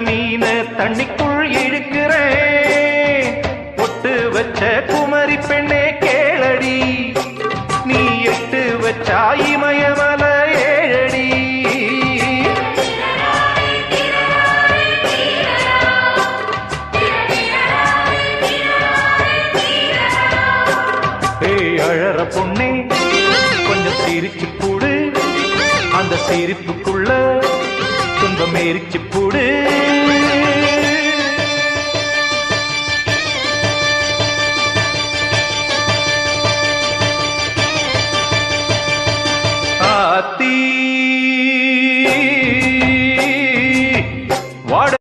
மீன தண்ணிக்குள் இழுக்கிறேன். பொட்டு வச்ச குமரி பெண்ணே கேளடி, நீ எட்டு வச்சா இமயமல ஏழடி. ஏய் அழற பொண்ணே கொஞ்சம் சிரிச்சு போடு, அந்த சிரிப்புக்குள்ள துன்பம் எரிச்சு போடு.